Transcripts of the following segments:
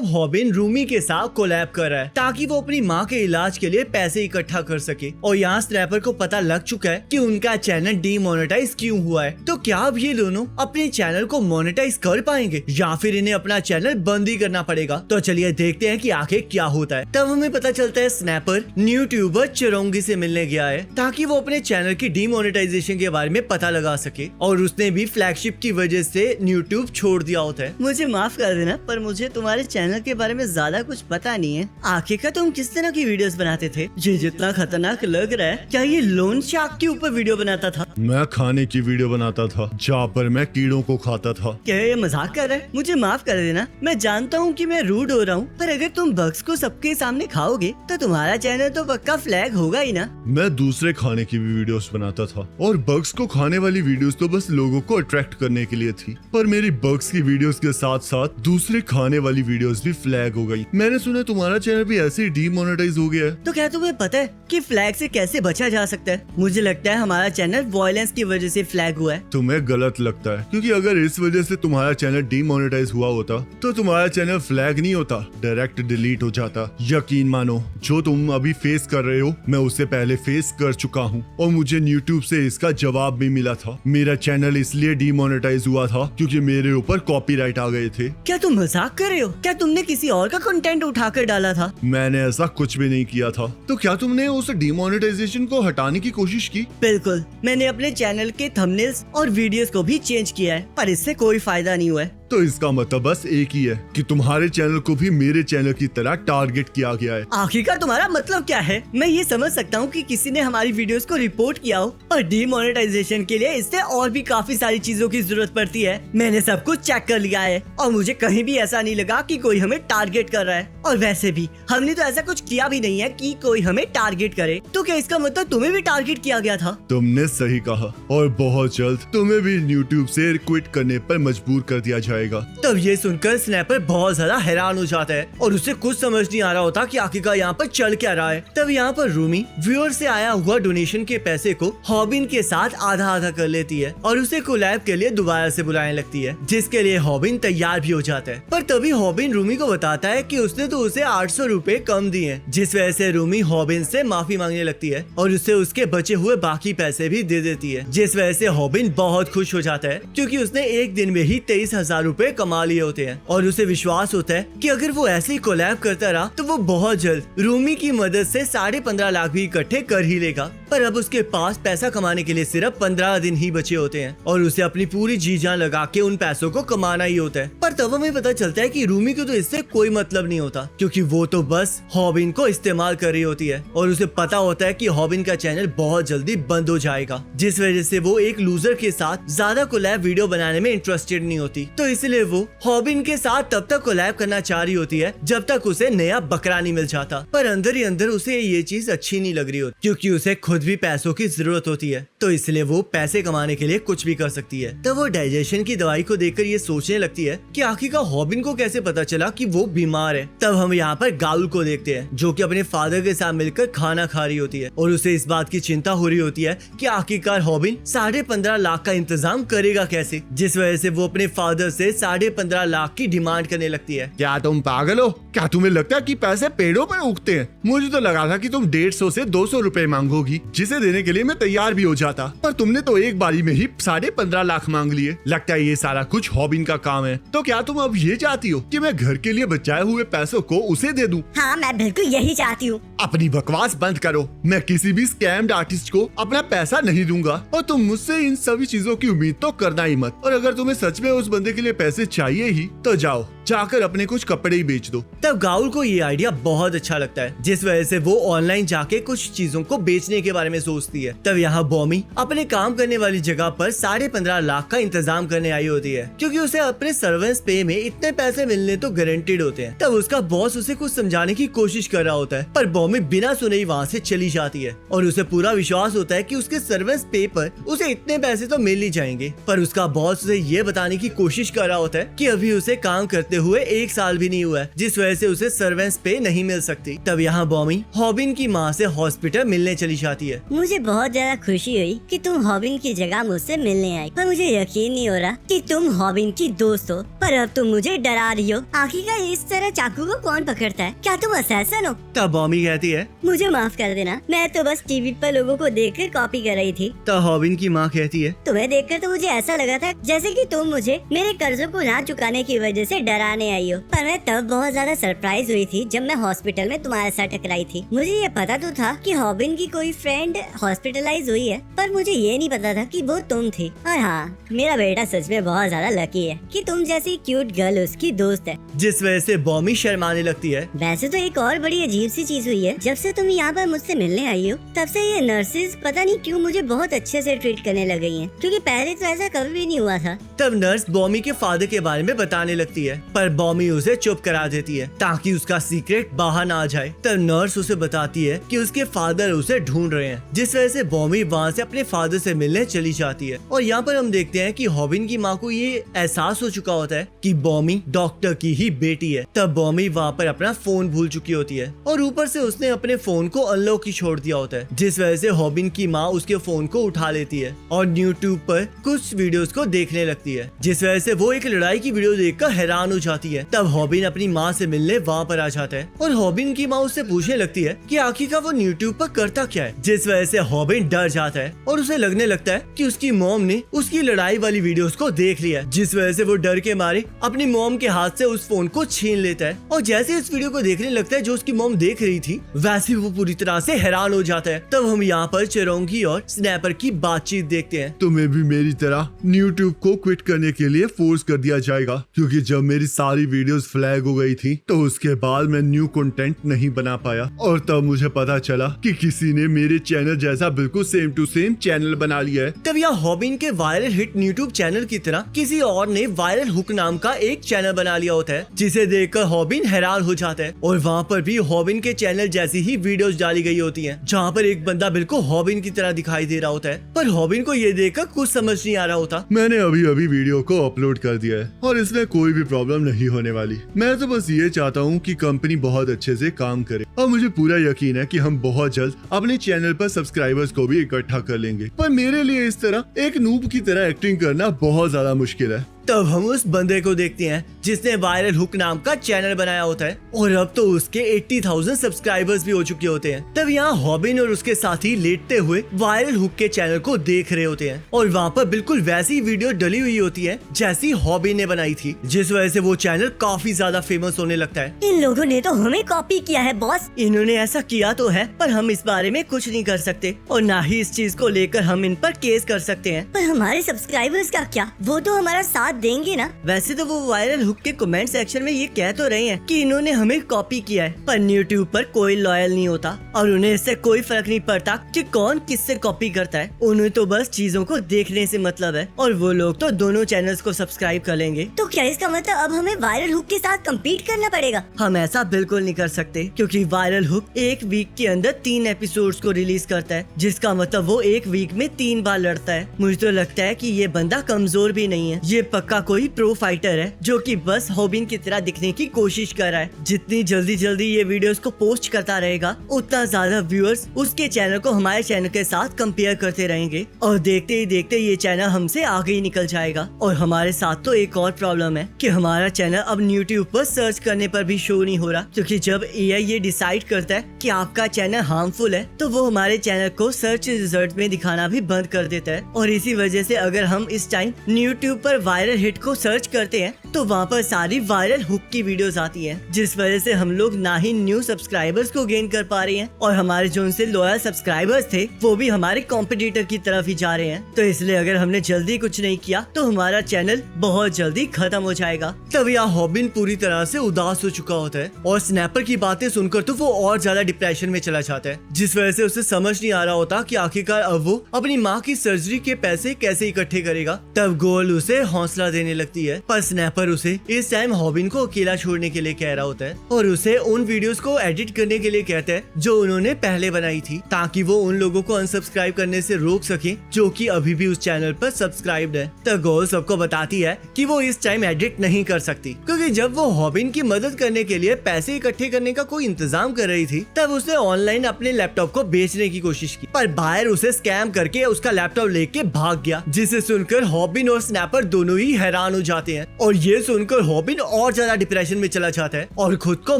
अब हॉबिन रूमी के साथ कोलैब कर रहा है ताकि वो अपनी माँ के इलाज के लिए पैसे इकट्ठा कर सके। और यहाँ स्नैपर को पता लग चुका है कि उनका चैनल डीमोनेटाइज क्यों हुआ है। तो क्या अब ये दोनों अपने चैनल को मोनेटाइज कर पाएंगे या फिर इन्हें अपना चैनल बंद ही करना पड़ेगा। तो चलिए देखते हैं कि आखिर क्या होता है। तब हमें पता चलता है स्नैपर यूट्यूबर चिरोंगी से मिलने गया है ताकि वो अपने चैनल की डीमोनेटाइजेशन के बारे में पता लगा सके, और उसने भी फ्लैगशिप की वजह से यूट्यूब छोड़ दिया होता है। मुझे माफ कर देना, पर मुझे तुम्हारे चैनल के बारे में ज्यादा कुछ पता नहीं है। आखिरकार तुम किस तरह की वीडियोस बनाते थे? ये जितना खतरनाक लग रहा है, क्या ये लोन शार्क के ऊपर वीडियो बनाता था? मैं खाने की वीडियो बनाता था जहाँ पर मैं कीड़ों को खाता था। क्या ये मजाक कर रहा है? मुझे माफ कर देना, मैं जानता हूँ कि मैं रूड हो रहा हूँ, पर अगर तुम बग्स को सबके सामने खाओगे तो तुम्हारा चैनल तो पक्का फ्लैग होगा ही ना। मैं दूसरे खाने की भी वीडियोस बनाता था, और बग्स को खाने वाली वीडियोस तो बस लोगों को अट्रैक्ट करने के लिए थी, पर मेरी बग्स की वीडियोस के साथ साथ दूसरे खाने वाली वीडियोस भी फ्लैग हो गई। मैंने सुना तुम्हारा चैनल भी ऐसे ही डीमोनेटाइज हो गया है। तो क्या तुम्हें पता है कि फ्लैग से कैसे बचा जा सकता है? मुझे लगता है हमारा चैनल वायलेंस की वजह से फ्लैग हुआ है। तुम्हें गलत लगता है, क्योंकि अगर इस वजह से तुम्हारा चैनल डीमोनेटाइज हुआ होता तो तुम्हारा चैनल फ्लैग नहीं होता, डायरेक्ट डिलीट हो जाता। यकीन मानो, जो तुम अभी फेस कर रहे हो मैं उससे पहले फेस कर चुका हूँ, और मुझे यूट्यूब से इसका जवाब भी मिला था। मेरा चैनल इसलिए डीमोनेटाइज हुआ था क्योंकि मेरे ऊपर कॉपीराइट आ गए थे। क्या तुम मजाक कर रहे हो? क्या तुमने किसी और का कंटेंट उठाकर डाला था? मैंने ऐसा कुछ भी नहीं किया था। तो क्या तुमने उस डीमोनेटाइजेशन को हटाने की कोशिश की? बिल्कुल, मैंने अपने चैनल के थंबनेल्स और वीडियोस को भी चेंज किया है, पर इससे कोई फायदा नहीं हुआ है। तो इसका मतलब बस एक ही है कि तुम्हारे चैनल को भी मेरे चैनल की तरह टारगेट किया गया है। आखिरकार तुम्हारा मतलब क्या है? मैं ये समझ सकता हूँ कि किसी ने हमारी वीडियोस को रिपोर्ट किया हो, पर डीमोनेटाइजेशन के लिए इससे और भी काफी सारी चीजों की जरूरत पड़ती है। मैंने सब कुछ चेक कर लिया है और मुझे कहीं भी ऐसा नहीं लगा कि कोई हमें टारगेट कर रहा है, और वैसे भी हमने तो ऐसा कुछ किया भी नहीं है कि कोई हमें टारगेट करे। तो क्या इसका मतलब तुम्हें भी टारगेट किया गया था? तुमने सही कहा, और बहुत जल्द तुम्हें भी यूट्यूब से क्विट करने पर मजबूर कर दिया जाएगा। तब ये सुनकर स्नैपर बहुत ज्यादा हैरान हो जाता है और उसे कुछ समझ नहीं आ रहा होता कि आखिरकार यहाँ पर चल क्या रहा है। तब यहाँ पर रूमी व्यूअर से आया हुआ डोनेशन के पैसे को हॉबिन के साथ आधा आधा कर लेती है और उसे कोलैब के लिए दोबारा से बुलाने लगती है, जिसके लिए हॉबिन तैयार भी हो जाता है। पर तभी हॉबिन रूमी को बताता है कि उसने तो उसे 800 रुपए कम दिए, जिस वजह से रूमी हॉबिन से माफी मांगने लगती है और उसे उसके बचे हुए बाकी पैसे भी दे देती है, जिस वजह से हॉबिन बहुत खुश हो जाता है क्योंकि उसने एक दिन में ही 23,000 रुपए कमा लिए होते हैं। और उसे विश्वास होता है कि अगर वो ऐसे ही कोलैब करता रहा तो वो बहुत जल्द रूमी की मदद से 15.5 लाख भी इकट्ठे कर ही लेगा। पर अब उसके पास पैसा कमाने के लिए सिर्फ 15 दिन ही बचे होते हैं और उसे अपनी पूरी जी जान लगा के उन पैसों को कमाना ही होता है। पर तब हमें पता चलता है कि रूमी को तो इससे कोई मतलब नहीं होता, क्योंकि वो तो बस हॉबिन को इस्तेमाल कर रही होती है और उसे पता होता है कि हॉबिन का चैनल बहुत जल्दी बंद हो जाएगा, जिस वजह से वो एक लूजर के साथ ज्यादा कोलैब वीडियो बनाने में इंटरेस्टेड नहीं होती। तो इसलिए वो हॉबिन के साथ तब तक कोलैब करना चाह रही होती है जब तक उसे नया बकरा नहीं मिल जाता। पर अंदर ही अंदर उसे ये चीज अच्छी नहीं लग रही होती, क्योंकि उसे खुद भी पैसों की जरूरत होती है, तो इसलिए वो पैसे कमाने के लिए कुछ भी कर सकती है। तब वो डाइजेशन की दवाई को देखकर ये सोचने लगती है कि आखिरकार हॉबिन को कैसे पता चला कि वो बीमार है। तब हम यहाँ पर गाउल को देखते हैं जो कि अपने फादर के साथ मिलकर खाना खा रही होती है और उसे इस बात की चिंता हो रही होती है कि आखिरकार हॉबिन 15.5 लाख का इंतजाम करेगा कैसे, जिस वजह से वो अपने फादर से 15.5 लाख की डिमांड करने लगती है। क्या तुम पागल हो? क्या तुम्हें लगता है कि पैसे पेड़ों पर उगते हैं? मुझे तो लगा था कि तुम 150 से 200 रुपए मांगोगी, जिसे देने के लिए मैं तैयार भी हो जाता, पर तुमने तो एक बारी में ही 15.5 लाख मांग लिए। लगता है ये सारा कुछ हॉबिन का काम है। तो क्या तुम अब ये चाहती हो कि मैं घर के लिए बचाए हुए पैसों को उसे दे दूं? हाँ, मैं बिल्कुल यही चाहती हूँ। अपनी बकवास बंद करो। मैं किसी भी स्कैम्ड आर्टिस्ट को अपना पैसा नहीं दूंगा, और तुम मुझसे इन सभी चीजों की उम्मीद तो करना ही मत। और अगर तुम्हें सच में उस बंदे के लिए पैसे चाहिए ही तो जाओ, जाकर अपने कुछ कपड़े ही बेच दो। तब गाउल को ये आइडिया बहुत अच्छा लगता है, जिस वजह से वो ऑनलाइन जाके कुछ चीजों को बेचने के बारे में सोचती है। तब यहाँ बॉमी अपने काम करने वाली जगह पर 15.5 लाख का इंतजाम करने आई होती है, क्योंकि उसे अपने सर्वेंट्स पे में इतने पैसे मिलने तो गारंटेड होते हैं। तब उसका बॉस उसे कुछ समझाने की कोशिश कर रहा होता है, पर बॉमी बॉमी बिना सुने ही वहाँ से चली जाती है और उसे पूरा विश्वास होता है कि उसके सर्वेंस पे पर उसे इतने पैसे तो मिल ही जाएंगे। पर उसका बॉस उसे ये बताने की कोशिश कर रहा होता है कि अभी उसे काम करते हुए 1 साल भी नहीं हुआ है, जिस वजह से उसे सर्वेंस पे नहीं मिल सकती। तब यहाँ बॉमी हॉबिन की माँ से हॉस्पिटल मिलने चली जाती है। मुझे बहुत ज्यादा खुशी हुई कि तुम हॉबिन की जगह मुझसे मिलने आई, पर मुझे यकीन नहीं हो रहा कि तुम हॉबिन की दोस्त हो। पर अब तुम मुझे डरा रही हो। आखिरकार इस तरह चाकू को कौन पकड़ता है? क्या तुम असैसन हो? तब बॉमी कहती है। मुझे माफ कर देना, मैं तो बस टीवी पर लोगों को देखकर कॉपी कर रही थी। तब हॉबिन की माँ कहती है। तुम्हें देखकर तो मुझे ऐसा लगा था जैसे कि तुम मुझे मेरे कर्जों को ना चुकाने की वजह से डराने आई हो। पर मैं तब बहुत ज्यादा सरप्राइज हुई थी जब मैं हॉस्पिटल में तुम्हारे साथ टकराई थी। मुझे ये पता तो था कि हॉबिन की कोई फ्रेंड हॉस्पिटलाइज हुई है, पर मुझे ये नहीं पता था कि वो तुम थी। और हाँ, मेरा बेटा सच में बहुत ज्यादा लकी है कि तुम जैसी क्यूट गर्ल उसकी दोस्त है। जिस वजह से बॉमी शर्माने लगती है। वैसे तो एक और बड़ी अजीब सी चीज हुई है। जब से तुम यहाँ पर मुझसे मिलने आई हो तब से ये नर्सेज पता नहीं क्यों मुझे बहुत अच्छे से ट्रीट करने लग गई हैं, क्योंकि पहले तो ऐसा कभी भी नहीं हुआ था। तब नर्स बॉमी के फादर के बारे में बताने लगती है, पर बॉमी उसे चुप करा देती है ताकि उसका सीक्रेट बाहर ना आ जाए। तब नर्स उसे बताती है कि उसके फादर उसे ढूंढ रहे हैं, जिस वजह से बॉमी वहाँ से अपने फादर से मिलने चली जाती है। और यहाँ पर हम देखते हैं कि हॉबिन की माँ को ये एहसास हो चुका होता है कि बॉमी डॉक्टर की ही बेटी है। तब बॉमी वहाँ पर अपना फोन भूल चुकी होती है और ऊपर से उसने अपने फोन को अनलॉक ही छोड़ दिया होता है, जिस वजह से हॉबिन की माँ उसके फोन को उठा लेती है और यूट्यूब पर कुछ वीडियोस को देखने लगती है, जिस वजह से वो एक लड़ाई की वीडियो देखकर हैरान हो जाती है। तब हॉबिन अपनी माँ से मिलने वहाँ पर आ जाता है और हॉबिन की माँ उससे पूछने लगती है कि आखिरकार वो यूट्यूब पर करता क्या है, जिस वजह से हॉबिन डर जाता है और उसे लगने लगता है कि उसकी मॉम ने उसकी लड़ाई वाली वीडियोस को देख लिया, जिस वजह से वो डर के मारे अपनी मॉम के हाथ से उस फोन को छीन लेता है। और जैसे इस वीडियो को देखने लगता है जो उसकी मॉम देख रही थी, वैसे वो पूरी तरह से हैरान हो जाता है। तब हम यहाँ पर चिरोंगी और स्नैपर की बातचीत देखते हैं। तुम्हें भी मेरी तरह यूट्यूब को क्विट करने के लिए फोर्स कर दिया जाएगा, क्योंकि जब मेरी सारी वीडियोस फ्लैग हो गई थी तो उसके बाद मैं न्यू कंटेंट नहीं बना पाया और तब मुझे पता चला कि किसी ने मेरे चैनल जैसा बिल्कुल सेम टू सेम चैनल बना लिया है। तब यहाँ हॉबिन के वायरल हिट यूट्यूब चैनल की तरह किसी और ने वायरल हुक नाम का एक चैनल बना लिया होता है, जिसे देखकर हॉबिन हैरान हो जाता है। और वहाँ पर भी हॉबिन के चैनल जैसी ही वीडियोस डाली गई होती हैं, जहाँ पर एक बंदा बिल्कुल हॉबिन की तरह दिखाई दे रहा होता है, पर हॉबिन को ये देखकर कुछ समझ नहीं आ रहा होता। मैंने अभी अभी वीडियो को अपलोड कर दिया है और इसमें कोई भी प्रॉब्लम नहीं होने वाली। मैं तो बस ये चाहता हूँ कि कंपनी बहुत अच्छे से काम करे और मुझे पूरा यकीन है कि हम बहुत जल्द अपने चैनल पर सब्सक्राइबर्स को भी इकट्ठा कर लेंगे। पर मेरे लिए इस तरह एक नूब की तरह एक्टिंग करना बहुत ज्यादा मुश्किल है। तब हम उस बंदे को देखते हैं जिसने वायरल हुक नाम का चैनल बनाया होता है और अब तो उसके 80,000 सब्सक्राइबर्स भी हो चुके होते हैं। तब यहाँ हॉबिन और उसके साथी लेटते हुए वायरल हुक के चैनल को देख रहे होते हैं और वहाँ पर बिल्कुल वैसी वीडियो डली हुई होती है जैसी हॉबिन ने बनाई थी, जिस वजह से वो चैनल काफी ज्यादा फेमस होने लगता है। इन लोगों ने तो हमें कॉपी किया है बॉस। इन्होंने ऐसा किया तो है, पर हम इस बारे में कुछ नहीं कर सकते और ना ही इस चीज को लेकर हम इन पर केस कर सकते हैं। पर हमारे सब्सक्राइबर्स का क्या? वो तो हमारा साथ देंगे ना? वैसे तो वो वायरल हुक के कमेंट सेक्शन में ये कह तो रहे हैं कि इन्होंने हमें कॉपी किया है, पर यूट्यूब पर कोई लॉयल नहीं होता और उन्हें इससे कोई फर्क नहीं पड़ता कि कौन किससे कॉपी करता है। उन्हें तो बस चीजों को देखने से मतलब है और वो लोग तो दोनों चैनल्स को सब्सक्राइब कर लेंगे। तो क्या इसका मतलब अब हमें वायरल हुक के साथ कम्पीट करना पड़ेगा? हम ऐसा बिल्कुल नहीं कर सकते, क्योंकि वायरल हुक एक वीक के अंदर 3 एपिसोड्स को रिलीज करता है, जिसका मतलब वो एक वीक में 3 बार लड़ता है। मुझे तो लगता है कि ये बंदा कमजोर भी नहीं है, ये पक्का कोई प्रो फाइटर है जो कि बस हॉबिन की तरह दिखने की कोशिश कर रहा है। जितनी जल्दी ये वीडियोस को पोस्ट करता रहेगा, उतना ज्यादा व्यूअर्स उसके चैनल को हमारे चैनल के साथ कंपेयर करते रहेंगे और देखते ही देखते ये चैनल हमसे आगे ही निकल जाएगा। और हमारे साथ तो एक और प्रॉब्लम है कि हमारा चैनल अब यूट्यूब पर सर्च करने पर भी शो नहीं हो रहा, क्योंकि जब एआई ये डिसाइड करता है कि आपका चैनल हार्मफुल है तो वो हमारे चैनल को सर्च रिजल्ट में दिखाना भी बंद कर देता है। और इसी वजह से अगर हम इस टाइम यूट्यूब पर वायरल हिट को सर्च करते हैं तो वहाँ पर सारी वायरल हुक की वीडियोस आती हैं, जिस वजह से हम लोग ना ही न्यू सब्सक्राइबर्स को गेन कर पा रहे हैं और हमारे जो उनसे लॉयल सब्सक्राइबर्स थे वो भी हमारे कॉम्पिटिटर की तरफ ही जा रहे हैं। तो इसलिए अगर हमने जल्दी कुछ नहीं किया तो हमारा चैनल बहुत जल्दी खत्म हो जाएगा। तब यहाँ हॉबिन पूरी तरह से उदास हो चुका होता है और स्नैपर की बातें सुनकर तो वो और ज्यादा डिप्रेशन में चला जाता है, जिस वजह से उसे समझ नहीं आ रहा होता कि आखिरकार अब वो अपनी माँ की सर्जरी के पैसे कैसे इकट्ठे करेगा। तब गोल उसे हौसला देने लगती है, पर स्नैपर पर उसे इस टाइम हॉबिन को अकेला छोड़ने के लिए कह रहा होता है और उसे उन वीडियोस को एडिट करने के लिए कहता है जो उन्होंने पहले बनाई थी, ताकि वो उन लोगों को अनसब्सक्राइब करने से रोक सके जो कि अभी भी उस चैनल पर सब्सक्राइब्ड है। तो गर्ल सबको बताती है कि वो इस टाइम एडिट नहीं कर सकती, क्योंकि जब वो हॉबिन की मदद करने के लिए पैसे इकट्ठे करने का कोई इंतजाम कर रही थी, तब उसने ऑनलाइन अपने लैपटॉप को बेचने की कोशिश की, पर बायर उसे स्कैम करके उसका लैपटॉप लेके भाग गया, जिसे सुनकर हॉबिन और स्नैपर दोनों ही हैरान हो जाते हैं। और ये सुनकर हॉबिन और ज्यादा डिप्रेशन में चला जाता है और खुद को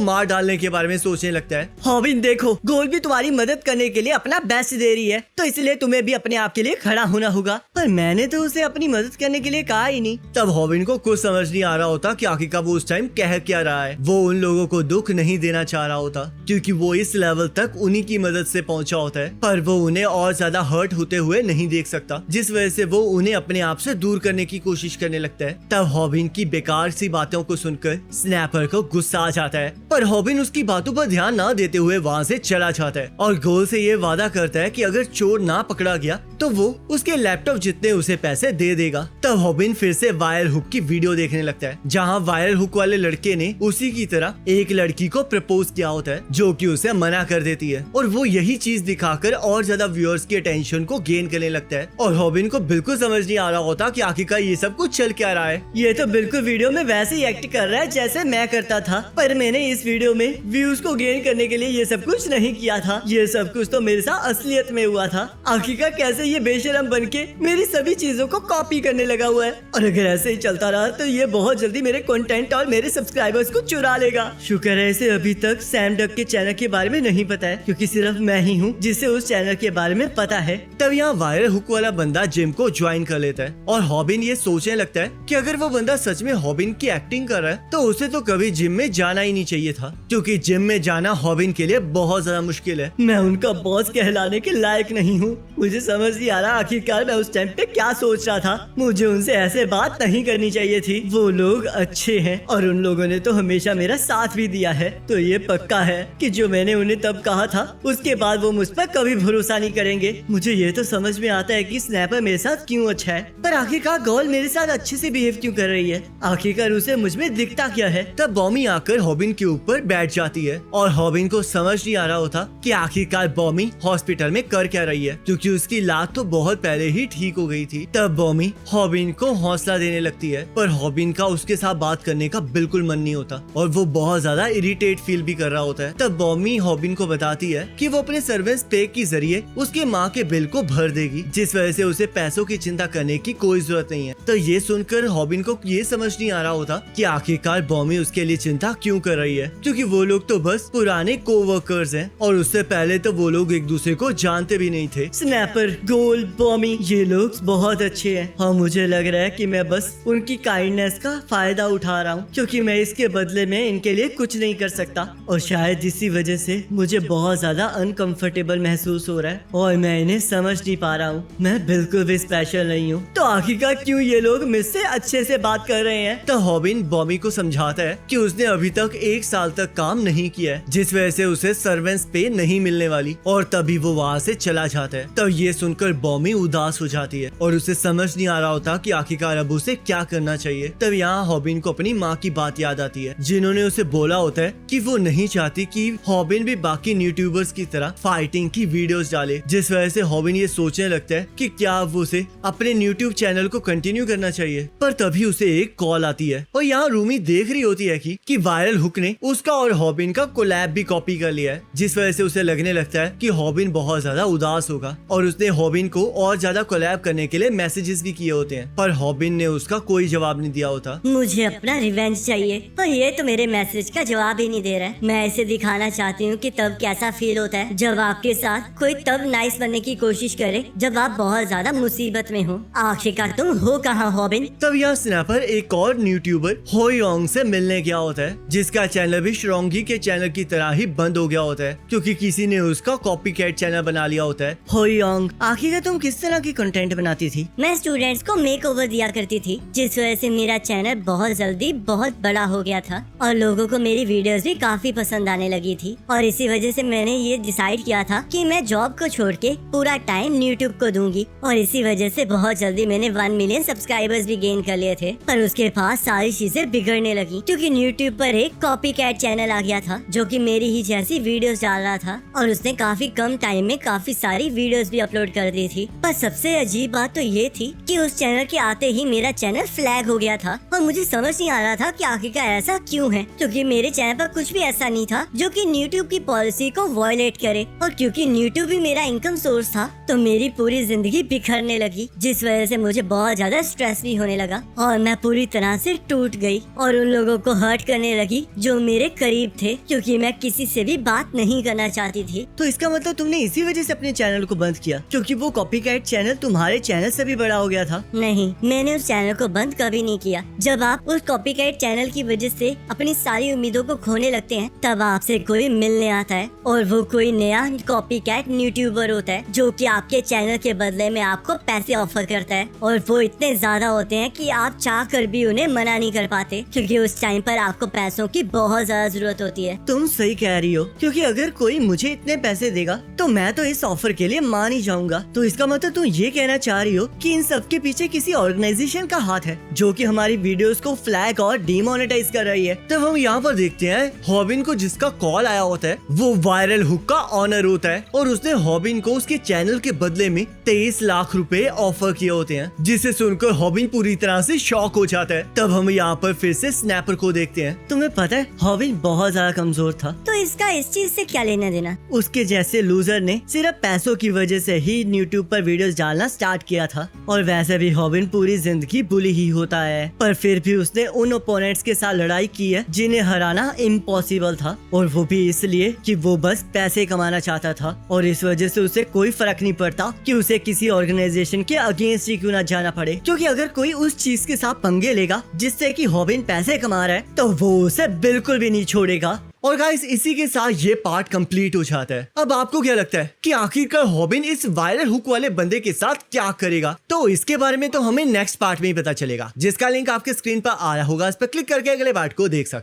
मार डालने के बारे में सोचने लगता है। हॉबिन देखो, गोल भी तुम्हारी मदद करने के लिए अपना बेस्ट दे रही है, तो इसलिए तुम्हें भी अपने आप के लिए खड़ा होना होगा। पर मैंने तो उसे अपनी मदद करने के लिए कहा ही नहीं। तब हॉबिन को कुछ समझ नहीं आ रहा होता कि आखिरकार वो उस टाइम कह क्या रहा है। वो उन लोगों को दुख नहीं देना चाह रहा होता, क्योंकि वो इस लेवल तक उन्हीं की मदद से पहुंचा होता है, पर वो उन्हें और ज्यादा हर्ट होते हुए नहीं देख सकता, जिस वजह से वो उन्हें अपने आप से दूर करने की कोशिश करने लगता है। तब हॉबिन की बेकार सी बातों को सुनकर स्नैपर को गुस्सा आ जाता है, पर हॉबिन उसकी बातों पर ध्यान ना देते हुए वहाँ से चला जाता है और गोल से ये वादा करता है कि अगर चोर ना पकड़ा गया तो वो उसके लैपटॉप जितने उसे पैसे दे देगा। तब हॉबिन फिर से वायर हुक की वीडियो देखने लगता है, जहाँ वायर हुक वाले लड़के ने उसी की तरह एक लड़की को प्रपोज किया होता है, जो कि उसे मना कर देती है, और वो यही चीज दिखाकर और ज्यादा व्यूअर्स की अटेंशन को गेन करने लगता है। और हॉबिन को बिल्कुल समझ नहीं आ रहा होता कि आखिरकार ये सब कुछ चल क्या रहा है। ये तो बिल्कुल वीडियो में वैसे ही एक्ट कर रहा है जैसे मैं करता था, पर मैंने इस वीडियो में व्यूज को गेन करने के लिए ये सब कुछ नहीं किया था। ये सब कुछ तो मेरे साथ असलियत में हुआ था। आखिरकार कैसे ये बेशरम बनके मेरी सभी चीजों को कॉपी करने लगा हुआ है, और अगर ऐसे ही चलता रहा तो ये बहुत जल्दी मेरे कंटेंट और मेरे सब्सक्राइबर्स को चुरा लेगा। शुक्र है इसे अभी तक सैम डक के चैनल के बारे में नहीं पता है, क्योंकि सिर्फ मैं ही हूँ जिसे उस चैनल के बारे में पता है। तब यहाँ वायर हुक वाला बंदा जिम को ज्वाइन कर लेता है और हॉबिन ये सोचने लगता है कि अगर वो बंदा सच में हॉबिन की एक्टिंग कर रहा है तो उसे तो कभी जिम में जाना ही नहीं चाहिए था, क्योंकि जिम में जाना हॉबिन के लिए बहुत ज्यादा मुश्किल है। मैं उनका बॉस कहलाने के लायक नहीं हूँ। मुझे समझ नहीं आ रहा आखिरकार मैं उस टाइम पे क्या सोच रहा था। मुझे उनसे ऐसे बात नहीं करनी चाहिए थी। वो लोग अच्छे हैं और उन लोगों ने तो हमेशा मेरा साथ भी दिया है, तो ये पक्का है कि जो मैंने उन्हें तब कहा था उसके बाद वो मुझ पर कभी भरोसा नहीं करेंगे। मुझे ये तो समझ में आता है कि स्नैपर मेरे साथ क्यों अच्छा है, पर आखिरकार गोल मेरे साथ अच्छे से बिहेव क्यों कर रही है? आखिरकार उसे मुझ में दिखता क्या है? तब बॉमी आकर हॉबिन के ऊपर बैठ जाती है और हॉबिन को समझ नहीं आ रहा होता कि आखिरकार बॉमी हॉस्पिटल में कर क्या रही है, क्योंकि उसकी लात तो बहुत पहले ही ठीक हो गई थी। तब बॉमी हॉबिन को हौसला देने लगती है, पर हॉबिन का उसके साथ बात करने का बिल्कुल मन नहीं होता और वो बहुत ज्यादा इरिटेट फील भी कर रहा होता है। तब बॉमी हॉबिन को बताती है कि वो अपने सर्विस पे के जरिए उसके माँ के बिल को भर देगी, जिस वजह से उसे पैसों की चिंता करने की कोई जरूरत नहीं है। तो ये सुनकर हॉबिन को ये समझ नहीं आ रहा होता कि आखिरकार बॉमी उसके लिए चिंता क्यों कर रही है, क्योंकि वो लोग तो बस पुराने कोवर्कर्स हैं और उससे पहले तो वो लोग एक दूसरे को जानते भी नहीं थे। स्नैपर, गोल, बॉमी ये लोग बहुत अच्छे हैं और मुझे लग रहा है कि मैं बस उनकी काइंडनेस का फायदा उठा रहा हूँ, क्योंकि मैं इसके बदले में इनके लिए कुछ नहीं कर सकता, और शायद इसी वजह से मुझे बहुत ज्यादा अनकंफर्टेबल महसूस हो रहा है और मैं इन्हें समझ नहीं पा रहा हूँ। मैं बिल्कुल भी स्पेशल नहीं हूँ, तो आखिरकार क्यों ये लोग मुझसे अच्छे से बात कर रहे हैं? तो हॉबिन बॉमी को समझाता है कि उसने अभी तक 1 साल तक काम नहीं किया है, जिस वजह से उसे सर्वेंट्स पे नहीं मिलने वाली, और तभी वो वहाँ से चला जाता है। तब ये सुनकर बॉमी उदास हो जाती है और उसे समझ नहीं आ रहा होता कि आखिरकार अब उसे क्या करना चाहिए। तब यहाँ हॉबिन को अपनी माँ की बात याद आती है, जिन्होंने उसे बोला होता है कि वो नहीं चाहती कि हॉबिन भी बाकी यूट्यूबर्स की तरह फाइटिंग की वीडियोस डाले, जिस वजह से हॉबिन ये सोचने लगता है कि क्या अब उसे अपने यूट्यूब चैनल को कंटिन्यू करना चाहिए। पर तभी उसे एक कॉल आती है और यहाँ रूमी देख रही होती है कि वायरल हुक ने उसका और हॉबिन का कोलैब भी कॉपी कर लिया है, जिस वजह से उसे लगने लगता है कि हॉबिन बहुत ज्यादा उदास होगा, और उसने हॉबिन को और ज्यादा कोलैब करने के लिए मैसेजेस भी किए होते हैं, पर हॉबिन ने उसका कोई जवाब नहीं दिया होता। मुझे अपना रिवेंज चाहिए, पर ये तो मेरे मैसेज का जवाब ही नहीं दे रहा है। मैं इसे दिखाना चाहती हूँ कि तब कैसा फील होता है जब आपके साथ कोई तब नाइस बनने की कोशिश करे जब आप बहुत ज्यादा मुसीबत में हो। आखिरकार तुम हो कहाँ हॉबिन? तब यहाँ स्नैपर एक और यूट्यूबर होयोंग से मिलने गया होता है, जिसका चैनल चैनल भी श्रोंगी के चैनल की तरह ही बंद हो गया होता है क्योंकि किसी ने उसका कॉपीकैट चैनल बना लिया होता है। हो योंग, आखिर तुम किस तरह की कंटेंट बनाती थी? मैं स्टूडेंट्स को मेकओवर दिया करती थी, जिस वजह से मेरा चैनल बहुत जल्दी बहुत बड़ा हो गया था और लोगों को मेरी वीडियोस भी काफी पसंद आने लगी थी। और इसी वजह से मैंने ये डिसाइड किया था कि मैं जॉब को छोड़ के पूरा टाइम यूट्यूब को दूंगी। और इसी वजह से बहुत जल्दी मैंने 1 मिलियन सब्सक्राइबर्स भी गेन कर लिए थे। पर उसके बाद सारी चीजें बिगड़ने लगी क्योंकि यूट्यूब पर एक कॉपीकैट चैनल आ गया था जो कि मेरी ही जैसी वीडियोस डाल रहा था और उसने काफी कम टाइम में काफी सारी वीडियोस भी अपलोड कर दी थी। पर सबसे अजीब बात तो ये थी कि उस चैनल के आते ही मेरा चैनल फ्लैग हो गया था और मुझे समझ नहीं आ रहा था कि आखिरकार ऐसा क्यों है, क्योंकि मेरे चैनल पर कुछ भी ऐसा नहीं था जो कि यूट्यूब की पॉलिसी को वायलेट करे। और क्योंकि यूट्यूब भी मेरा इनकम सोर्स था तो मेरी पूरी जिंदगी बिखरने लगी, जिस वजह से मुझे बहुत ज्यादा स्ट्रेस भी होने लगा और मैं पूरी तरह से टूट गई और उन लोगों को हर्ट करने लगी जो मेरे करीब थे, क्योंकि मैं किसी से भी बात नहीं करना चाहती थी। तो इसका मतलब तुमने इसी वजह से अपने चैनल को बंद किया क्योंकि वो कॉपीकैट चैनल तुम्हारे चैनल से भी बड़ा हो गया था? नहीं, मैंने उस चैनल को बंद कभी नहीं किया। जब आप उस कॉपीकैट चैनल की वजह से अपनी सारी उम्मीदों को खोने लगते हैं तब आपसे कोई मिलने आता है और वो कोई नया कॉपीकैट यूट्यूबर होता है जो कि आपके चैनल के बदले में आपको पैसे ऑफर करता है और वो इतने ज्यादा होते हैं कि आप चाह कर भी उन्हें मना नहीं कर पाते क्योंकि उस टाइम पर आपको पैसों की बहुत ज्यादा जरूरत होती है। तुम सही कह रही हो, क्योंकि अगर कोई मुझे इतने पैसे देगा तो मैं तो इस ऑफर के लिए मान ही जाऊंगा। तो इसका मतलब तुम ये कहना चाह रही हो कि इन सब के पीछे किसी ऑर्गेनाइजेशन का हाथ है जो कि हमारी वीडियोस को फ्लैग और डीमोनेटाइज कर रही है। तब हम यहाँ पर देखते हैं हॉबिन को जिसका कॉल आया होता है वो वायरल हुक का ऑनर होता है और उसने हॉबिन को उसके चैनल के बदले में 23 लाख रुपए ऑफर किए होते हैं, जिसे सुनकर हॉबिन पूरी तरह से शॉक हो जाता है। तब हम यहाँ पर फिर से स्नैपर को देखते हैं। तुम्हें पता है हॉबिन बहुत ज्यादा कमजोर था, तो इसका इस चीज से क्या लेना देना? उसके जैसे लूजर ने सिर्फ पैसों की वजह से ही यूट्यूब पर वीडियोस डालना स्टार्ट किया था और वैसे भी हॉबिन पूरी जिंदगी बुली ही होता है, पर फिर भी उसने उन ओपोनेंट्स के साथ लड़ाई की है जिन्हें हराना इम्पॉसिबल था और वो भी इसलिए कि वो बस पैसे कमाना चाहता था और इस वजह से उसे कोई फर्क नहीं पड़ता कि उसे किसी ऑर्गेनाइजेशन के अगेंस्ट ही क्यों ना जाना पड़े, क्योंकि अगर कोई उस चीज के साथ पंगे लेगा जिससे कि हॉबिन पैसे कमा रहा है तो वो उसे बिल्कुल भी नहीं छोड़ेगा। और गाइस इसी के साथ ये पार्ट कंप्लीट हो जाता है। अब आपको क्या लगता है कि आखिरकार हॉबिन इस वायरल हुक वाले बंदे के साथ क्या करेगा? तो इसके बारे में तो हमें नेक्स्ट पार्ट में ही पता चलेगा, जिसका लिंक आपके स्क्रीन पर आ रहा होगा। इस पर क्लिक करके अगले पार्ट को देख सकते हैं।